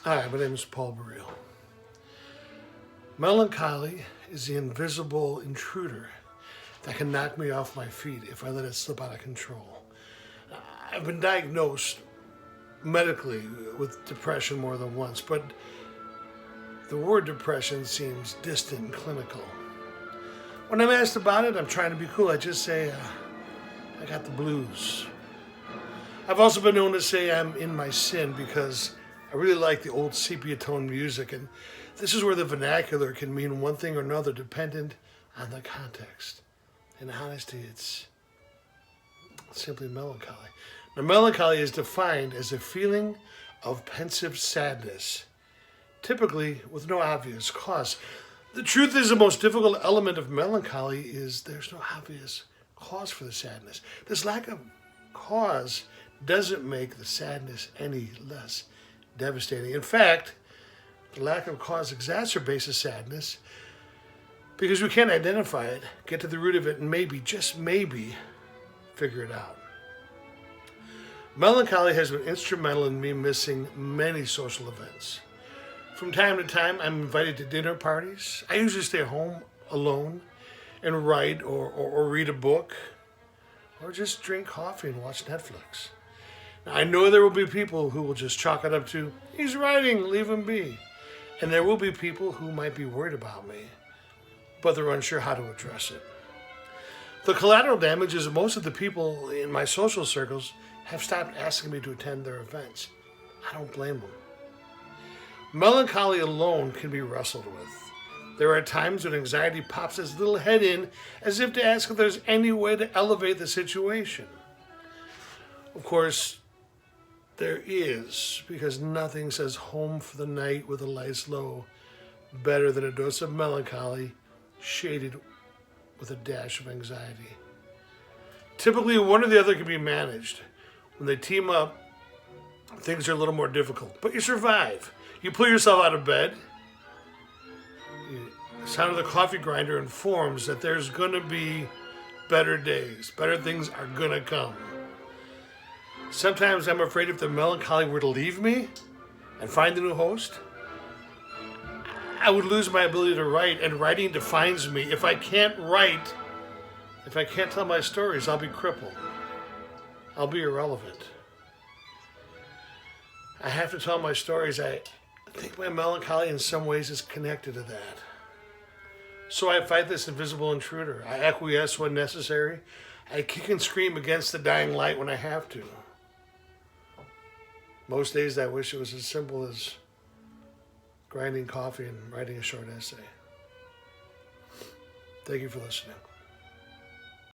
Hi, my name is Paul Barile. Melancholy is the invisible intruder that can knock me off my feet if I let it slip out of control. I've been diagnosed medically with depression more than once, but the word depression seems distant and clinical. When I'm asked about it, I'm trying to be cool. I just say, I got the blues. I've also been known to say I'm in my sin because I really like the old sepia tone music, and this is where the vernacular can mean one thing or another dependent on the context. In honesty, it's simply melancholy. Now, melancholy is defined as a feeling of pensive sadness, typically with no obvious cause. The truth is, the most difficult element of melancholy is there's no obvious cause for the sadness. This lack of cause doesn't make the sadness any less devastating. In fact, the lack of cause exacerbates the sadness because we can't identify it, get to the root of it, and maybe, just maybe, figure it out. Melancholy has been instrumental in me missing many social events. From time to time, I'm invited to dinner parties. I usually stay home alone and write or read a book or just drink coffee and watch Netflix. Now, I know there will be people who will just chalk it up to, he's writing, leave him be. And there will be people who might be worried about me, but they're unsure how to address it. The collateral damage is most of the people in my social circles have stopped asking me to attend their events. I don't blame them. Melancholy alone can be wrestled with. There are times when anxiety pops its little head in as if to ask if there's any way to elevate the situation. Of course, there is, because nothing says home for the night with the lights low better than a dose of melancholy shaded with a dash of anxiety. Typically, one or the other can be managed. When they team up, things are a little more difficult, but you survive. You pull yourself out of bed. The sound of the coffee grinder informs that there's going to be better days. Better things are going to come. Sometimes I'm afraid if the melancholy were to leave me and find a new host, I would lose my ability to write, and writing defines me. If I can't write, if I can't tell my stories, I'll be crippled. I'll be irrelevant. I have to tell my stories. I think my melancholy in some ways is connected to that. So I fight this invisible intruder. I acquiesce when necessary. I kick and scream against the dying light when I have to. Most days I wish it was as simple as grinding coffee and writing a short essay. Thank you for listening.